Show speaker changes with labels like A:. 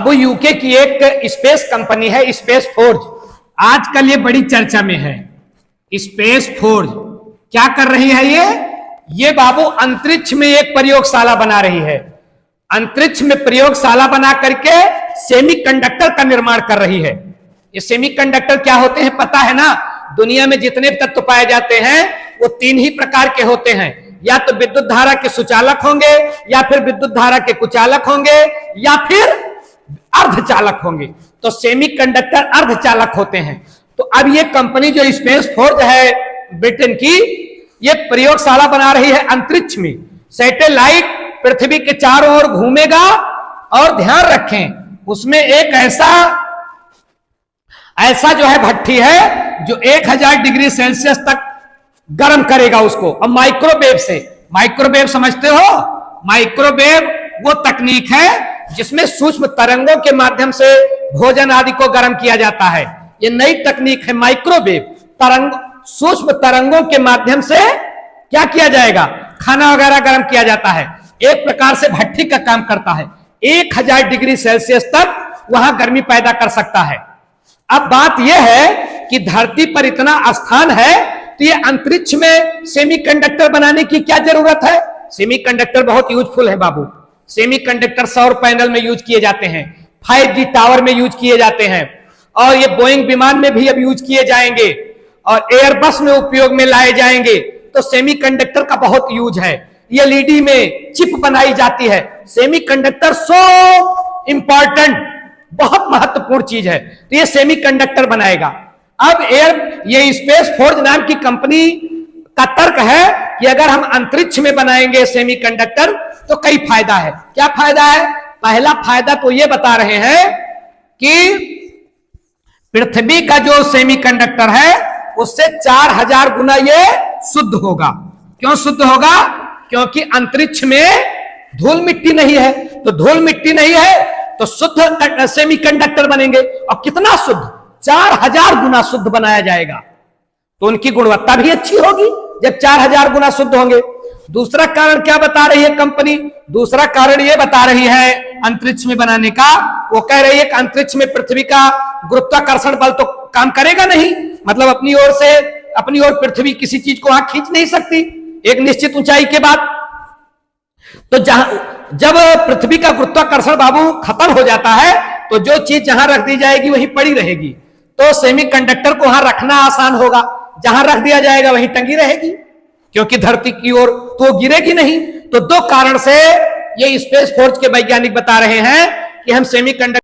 A: वो यूके की एक स्पेस कंपनी है स्पेस फोर्ज, आजकल ये बड़ी चर्चा में है। स्पेस फोर्ज क्या कर रही है? ये बाबू अंतरिक्ष में एक प्रयोगशाला बना रही है। अंतरिक्ष में प्रयोगशाला बना करके सेमीकंडक्टर का निर्माण कर रही है। ये सेमीकंडक्टर क्या होते हैं पता है ना? दुनिया में जितने तत्व पाए जाते हैं वो तीन ही प्रकार के होते हैं, या तो विद्युत धारा के सुचालक होंगे, या फिर विद्युत धारा के कुचालक होंगे, या फिर अर्धचालक होंगे। तो सेमीकंडक्टर अर्धचालक होते हैं। तो अब ये कंपनी जो स्पेस फोर्ज है ब्रिटेन की, ये प्रयोगशाला बना रही है अंतरिक्ष में। सैटेलाइट पृथ्वी के चारों ओर घूमेगा, और ध्यान रखें उसमें एक ऐसा जो है भट्ठी है जो 1000 डिग्री सेल्सियस तक गर्म करेगा उसको। अब माइक्रोवेव से, माइक्रोवेव समझते हो? माइक्रोवेव वो तकनीक है जिसमें सूक्ष्म तरंगों के माध्यम से भोजन आदि को गर्म किया जाता है। ये नई तकनीक है माइक्रोवेव। तरंग, सूक्ष्म तरंगों के माध्यम से क्या किया जाएगा? खाना वगैरह गर्म किया जाता है। एक प्रकार से भट्ठी का काम करता है। 1000 डिग्री सेल्सियस तक वहां गर्मी पैदा कर सकता है। अब बात यह है कि धरती पर इतना स्थान है, तो ये अंतरिक्ष में सेमीकंडक्टर बनाने की क्या जरूरत है? सेमीकंडक्टर बहुत यूजफुल है बाबू। सेमीकंडक्टर सौर पैनल में यूज किए जाते हैं, 5G टावर में यूज किए जाते हैं, और ये बोइंग विमान में भी अब यूज किए जाएंगे, और एयरबस में उपयोग में लाए जाएंगे। तो सेमीकंडक्टर का बहुत यूज है। एलईडी में चिप बनाई जाती है। सेमीकंडक्टर सो इंपॉर्टेंट, बहुत महत्वपूर्ण चीज है। तो ये सेमीकंडक्टर बनाएगा। अब ये स्पेस फोर्ज नाम की कंपनी का तर्क है कि अगर हम अंतरिक्ष में बनाएंगे सेमीकंडक्टर तो कई फायदा है। क्या फायदा है? पहला फायदा तो ये बता रहे हैं कि पृथ्वी का जो सेमीकंडक्टर है उससे 4000 गुना ये शुद्ध होगा। क्यों शुद्ध होगा? क्योंकि अंतरिक्ष में धूल मिट्टी नहीं है। तो धूल मिट्टी नहीं है तो शुद्ध सेमीकंडक्टर बनेंगे। और कितना शुद्ध? 4000 गुना शुद्ध बनाया जाएगा। तो उनकी गुणवत्ता भी अच्छी होगी जब 4000 गुना शुद्ध होंगे। दूसरा कारण क्या बता रही है कंपनी? दूसरा कारण यह बता रही है अंतरिक्ष में बनाने का, वो कह रही है कि अंतरिक्ष में पृथ्वी का गुरुत्वाकर्षण बल तो काम करेगा नहीं, मतलब अपनी ओर पृथ्वी किसी चीज को वहां खींच नहीं सकती एक निश्चित ऊंचाई के बाद। तो जब पृथ्वी का गुरुत्वाकर्षण बाबू खत्म हो जाता है तो जो चीज जहां रख दी जाएगी वहीं पड़ी रहेगी। तो सेमीकंडक्टर को वहां रखना आसान होगा, जहां रख दिया जाएगा वहीं टंगी रहेगी, क्योंकि धरती की ओर तो गिरेगी नहीं। तो दो कारण से ये स्पेस फोर्ज के वैज्ञानिक बता रहे हैं कि हम सेमीकंडक्टर